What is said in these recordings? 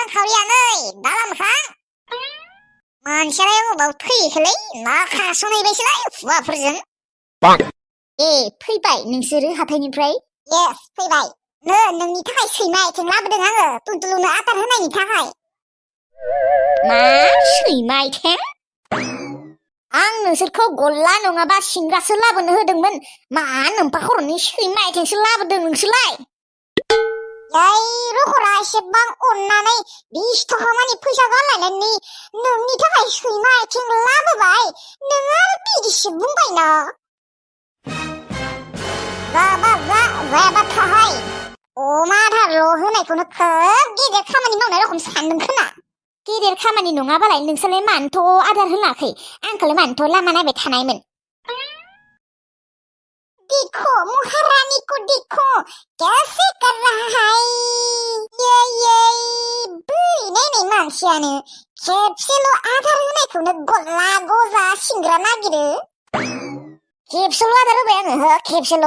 रांखावरियानै दालामखां मानसियालाय अबाव फैखोलै ना खास'नायबायसोलाय हौवाफोरजों फैबाय नोंसोरो हाथायनिफ्राय येस फैबाय नोंनि थाखाय सैमा आथिं लाबोदों आङो टुनटुलुनो आदार होनायनि थाखाय मा सैमा आथिं आं नोंसोरखौ गल्ला नङाबा सिंग्रासो लाबोनो होदोंमोन मा नोम्फा खर'नि सैमा आथिंसो लाबोदों नोंसोरलाय रखरा एसेबां अननानै 20 थाखा मानि फैसा गारलायनानै नोंनि थाखाय सैमा आथिं लाबोबाय नोङो बिदिसो बुंबायना जायाबा थाहाय अमा आदारल' होनायखौनो खोब गेदेर खामानि मावनाय रखम सानदों खोमा गेदेर खामानि नङाबालाय नोंसोरलाय मानोथ' आदार होनाखै आंखौलाय मानोथ' लामा नायबाय थानायमोन देखो महारानी को देखो कैसे कर रहा है ये बैनायनाय मानसियानो खेबसेल' आदार होनायखौनो गल्ला गजा सिंग्रा नागिरो खेबसेल' आदार होबाय आङो हो खेबसेल'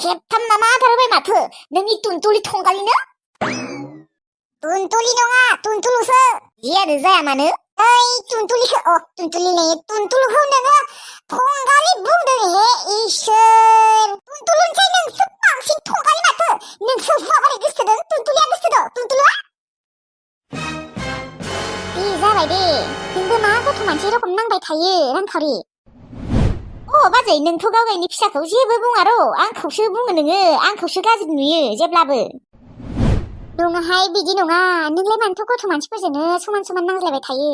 खेबथाम नामा आदार होबाय माथो नोंनि टुनटुलि थंगालिनो टुनटुलि नङा टुनटुलुसो जियानो जाया मानो ओइ टुनटुलुखौ नोङो थंगालि बुंदों हे इसोर टुनटुलुनिफ्राय नोंसो बांसिन थंगालि माथो नोंसो हौवाबालाय गोसोदों टुनटुलिया गोसोदों टुनटुलुआ दे जाबाय दे नोंबो मा गथ' मानसि रखम नांबाय थायो रांखावरि बाजै नोंथ' गावगायनि फिसाखौ जेबो बुङा र' आंखौसो बुङो नोङो आंखौसो गाज्रि नुयो जेब्लाबो नङाहाय बिदि नङा नोंलाय मानोथ' गथ' मानसिफोरजोंनो समान समान नांज्लायबाय थायो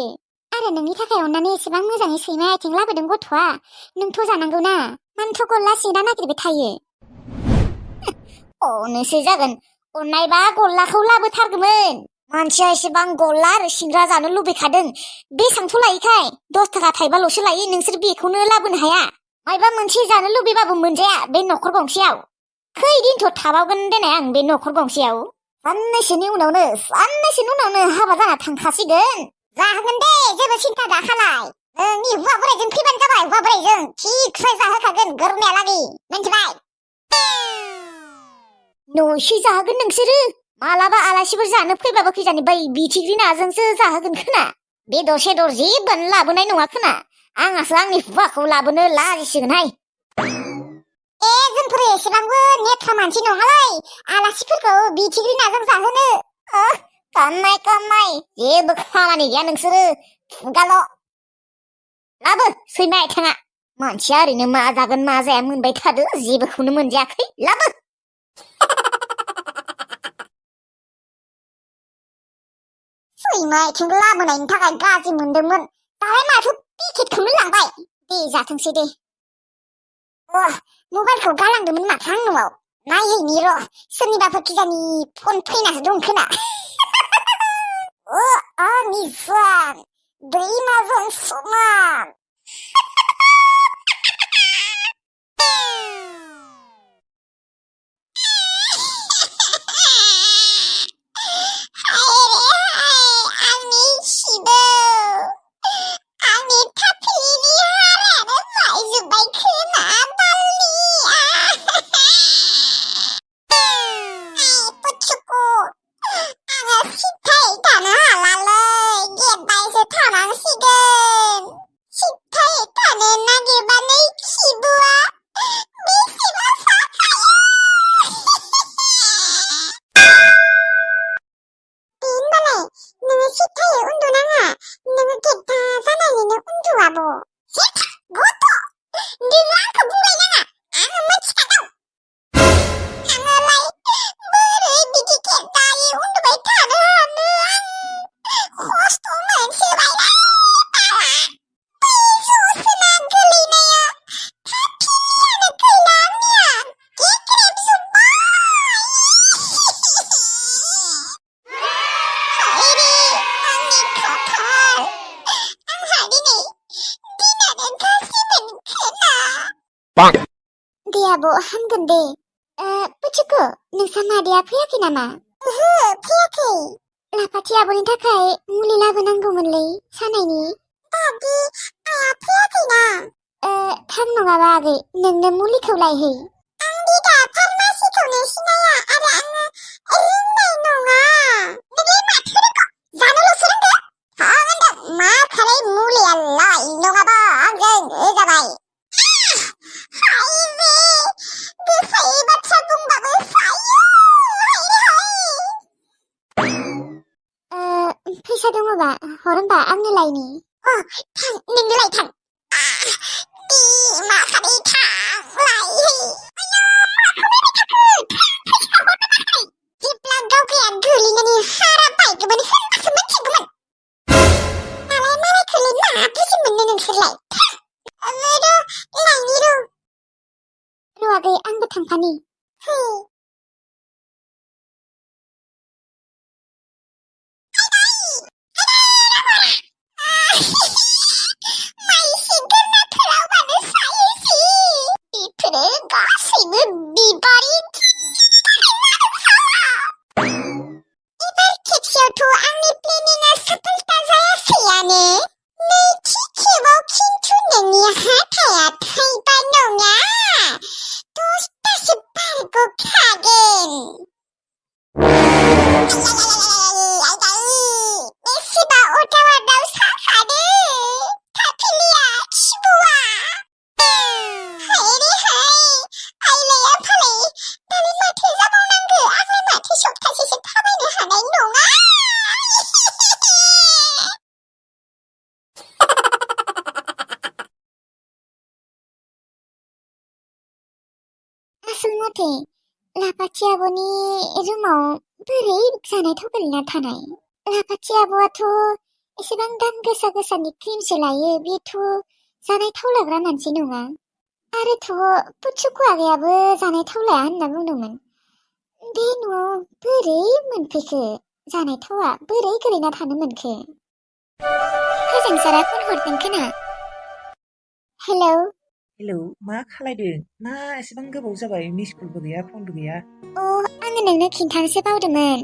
आरो नोंनि थाखाय अननानै एसेबां मोजाङै सैमा आथिं लाबोदों गथ'आ नोंथ' जानांगौ ना मानोथ' गल्ला सिदा नागिरबाय थायो नोंसो जागोन अननायबा गल्लाखौ लाबोथारगौमोन मानसिया एसेबां गल्ला आरो सिंग्रा जानो लुबैखादों बेसांथ' लायोखाय 10 थाखा थाइबाल'सो लायो नोंसोर बेखौनो लाबोनो हाया मायबा मोनसे जानो लुबैबाबो मोनजाया बे न'खर गंसेयाव खैदिनथ' थाबावगोन देनाय आं बे न'खर गंसेयाव साननैसोनि उनावनो हाबा जाना थांखासिगोन जाहोगोन दे जेबो सिन्था दाखालाय नोंनि हौवा बोराइजों फैबानो जाबाय हौवा बोराइजों थिगसे जाहोखागोन गोरनायालागै मिन्थिबाय न'सो जाहोगोन नोंसोरो मालाबा आलासिफोर जानो फैबाबो खैजानि बै बिथिग्रि नाजोंसो जाहोगोन खोना बेदर सेदर जेबोनो लाबोनाय नङा खोना आंहासो आंनि हौवाखौ लाबोनो लाजिसिगोनहाय जोंफोर एसेबांबो नेथ्रा मानसि नङालै आलासिफोरखौ बिथिग्रि नाजों जाहोनो कामाय जेबो खामानि गैया नोंसोरो खुगाल' लाबो सैमा आथिङा मानसिया ओरैनो मा जागोन मा जाया मोनबाय थादो जेबोखौनो मोनजायाखै लाबो सैमा आथिं लाबोनायनि थाखाय गाज्रि मोनदोंमोन दालाय माथो पेकेटखौनो लांबाय दे जाथोंसै दे मबाइलखौ गालांदोंमोन माथो आं न'आव नायहैनि र' सोरनिबाफोर खिजानि फन फैनासो दं खोना आंनि जान दैमाजों समान दे आब' हामगोन दे पुचुकु नोंसा मादैया फैयाखै नामा ओहो फैयाखै लाफाथि आब'नि थाखाय मुलि लाबोनांगौमोनलै सानायनि दादि आइया फैयाखैना थाब नङाबा आगै नोंनो मुलिखौ लायहै आंदि दा फार्मासिखौनो सिनाया आरो आङो रोंनाय नङा नोंलाय माथो रोंगौ जानो फैसा दङबा हर होमबा आंनो लायनि थां नोंनो लाय थां बिमा खालि थां लाय जेब्ला गावगाया गोलैनानै हारा बायगोमोन होनबासो मिथिगौमोन नालाय मालायखौलाय मा बुजि मोननो नोंसोरलाय लायनि र' आगै आंबो थांफानि माइसि गोरनाफोरावबानो सायोसि बेफोरो गासैबो बिबारि एबार खेबसेयावथ' आंनि प्लेनिंआ साफलता जायासैयानो नैथि खेबाव खिन्थु नोंनि हाथाया थाइबा नङा 10तासो बारग'खागोन बेसेबा अदावादाव साखादो थाफिलिया खिबुआ हाय रे हाय आइलाया फालाय दालाय माथो जाबावनांगौ आंलाय माथो सप्तासेसो थाबायनो हानाय नङा आसल मथे लापाथि आब'नि रुमाव बोरै जानाय थाव गोलैना थानाय लापाथि आब'आथ' एसेबां दाम गोसा गोसानि क्रिमसो लायो बेथ' जानाय थाव लाग्रा मानसि नङा आरोथ' पुचुकु आगैयाबो जानाय थाव लाया होनना बुंदोंमोन बे न'आव बोरै मोनफैखो जानाय थावा बोरै गोलैना थानो मोनखो फोजोंसारा फन हरदों खोना हेलौ हेलौ मा खालायदों मा एसेबां गोबाव जाबाय मिस कलबो गैया फनबो गैया आङो नोंनो खिन्थानोसो बावदोंमोन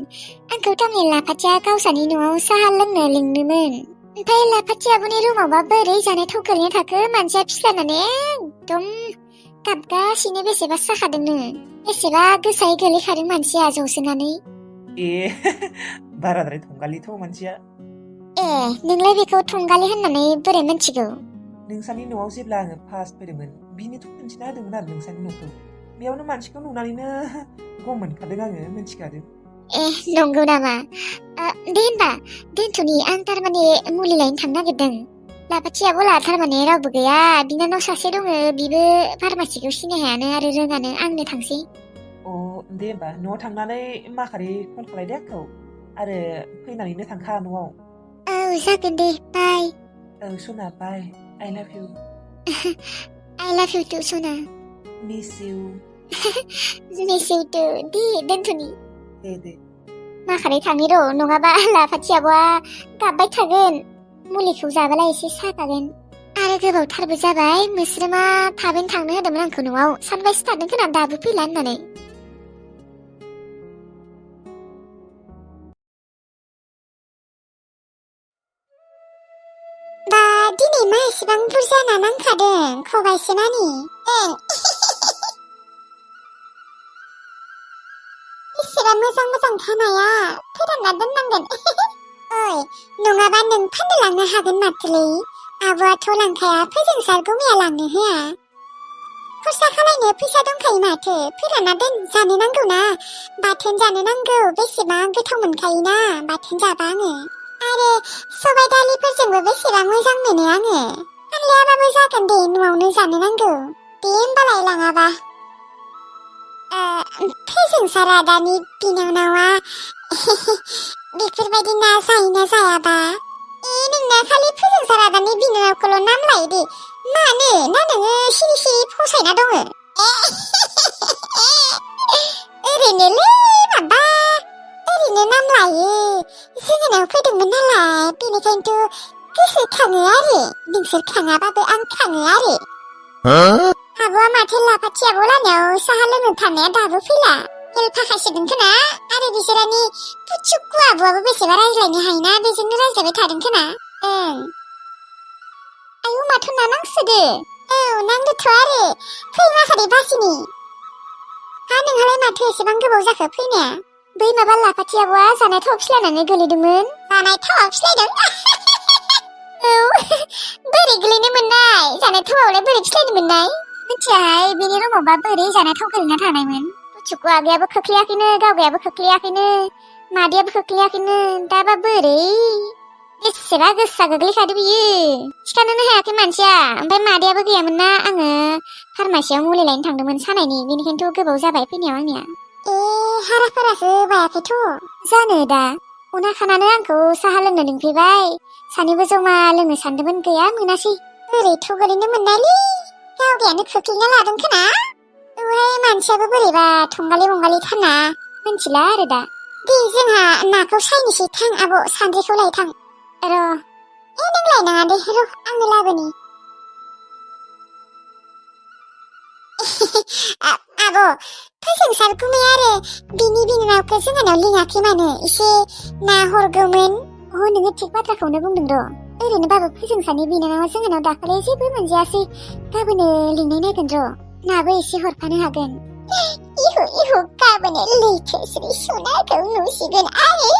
आंखौ थांनि लापाथिया गावसानि न'आव साहा लोंनो लिंदोंमोन ओमफ्राय लापाथि आब'नि रुमावबा बोरै जानाय थाव गोलैना थाखो मानसिया फिस्लानानै एकदम गाबगासिनो बेसेबा साखादोंनो बेसेबा गोसायै गोलैखादों मानसिया जौसोनानै ए बाराद्राय थंगालिथ' मानसिया ए नोंलाय बेखौ थंगालि होननानै बोरै मिन्थिगौ नोंसानि न'आव जेब्ला आङो फार्स्ट फैदोंमोन बिनोथ' खोन्थिना होदोंमोन आरो नोंसानि न'खौ बेयावनो मानसिखौ नुनानैनो गम मोनखादों आङो मिन्थिखादों ए नंगौ नामा दे होनबा दोनथ'नि आं थारमाने मुलि लायनो थांनो नागिरदों लापाथि आब'ला थारमाने रावबो गैया बिनानाव सासे दङ बिबो फार्मासिखौ सिनायहायानो आरो रोङानो आंनो थांसै अ दे होमबा न'आव थांनानै माखारि फन खालायदो आंखौ आरो फैनानैनो थांखा न'आव औ जागोन दे बाय औ सना बाय I love you I love you too सना miss you miss you too दे दोनथ'नि दे माखारि थांनि र' नङाबा लापाथि आब'आ गाबबाय थागोन मुलिखौ जाबालाय एसे सागागोन आरो गोबावथारबो जाबाय मोस्रोमा थाबैनो थांनो होदोंमोन आंखौ न'आव सानबायसो थादों खोना दाबो फैला होननानै बा दिनै मा एसेबां बुरजा ना नांखादों खबाइसे मानि बेसेबा मोजां मोजां थानाया फोरानना दोननांगोन ओइ नङाबा नों फाननो लांनो हागोन माथोलै आब'आथ' लांखाया फोजोंसार गुमैया लांनो होआ खरसा खालायनो फैसा दंखायो माथो फोरानना दोन जानो नांगौ ना बाथोन जानो नांगौ बेसेबां गोथाव मोनखायोना बाथोन जाबा आङो आरो सबाय दालिफोरजोंबो बेसेबां मोजां मोनो आङो फानलायाबाबो जागोन दे न'आवनो जानो नांगौ दे होमबालाय लाङाबा फोजोंसारा दानि बिनानावा बेफोरबायदि ना जायोना जायाबा नोंना खालि फोजोंसारा दानि बिनानावखौल' नाम लायो दे मानो ना नोङो सिरि सिरि फसायना दङ ओरैनोलै माबा ओरैनो नाम लायो जोंनाव फैदोंमोन नालाय बेनिखायनोथ' गोसो खाङो आरो नोंसोर खाङाबाबो आं खाङो आरो आब'आ माथो लापाथि आब' लानायाव साहा लोंनो थानाया दाबो फैला हेल फाखासिदों खोना आरो बिसोरानि पुचुकु आब'आबो बेसेबा रायज्लायनो हायोना बेजोंनो रायज्लायबाय थादों खोना आयौ माथो ना नांसोदो औ नांदोथ' आरो फै माखारि बासिनि हा नोंहालाय माथो एसेबां गोबाव जाखो फैनाया बै माबा लापाथि आब'आ जानाय थाव फिस्लायनानै गोलैदोंमोन जानाय थावा फिस्लायदों औ बोरै गोलैनो मोननाय जानाय थावावलाय बोरै फिस्लायनो मोननाय मिथियाहाय बेनि रुमावबा बोरै जानाय थाव गोलैना थानायमोन पुचुकु आगैयाबो खोख्लैयाखैनो गावगायाबो खोख्लैयाखैनो मादैयाबो खोख्लैयाखैनो दाबा बोरै बेसेबा गोसा गोग्लैखादो बियो सिखानोनो हायाखै मानसिया ओमफ्राय मादैयाबो गैयामोन ना आङो फार्मासियाव मुलि लायनो थांदोंमोन सानायनि बेनिखायनोथ' गोबाव जाबाय फैनायाव आंनिया हाराफोरासो बायाखैथ' जानो दा अना खानानो आंखौ साहा लोंनो लिंफैबाय सानैबो जमा लोंनो सानदोंमोन गैया मोनासै बोरैथ' गोलैनो मोननायलै गावगायानो खोख्लैना लादों खोना ओमफ्राय मानसियाबो बोरैबा थंगालि बंगालि थारना मिथिला आरो दा दे जोंहा नाखौ सायनोसै थां आब' सान्द्रिखौ लाय थां र' नों लायनाङा दे र' आंनो लाबोनि आब' फोजोंसार गुमै आरो बिनि बिनानावखौ जोंहानाव लिङाखै मानो एसे नाहरगौमोन नोङो थिग बाथ्राखौनो बुंदों र' ओरैनोबाबो फोजोंसारनि बिनानावा जोंहानाव दाखालि जेबो मोनजायासै गाबोनो लिंनाय नायगोन र' नाबो एसे हरफानो हागोन इहु गाबोनो लैथो स्रि सनाखौ नुसिगोन आरो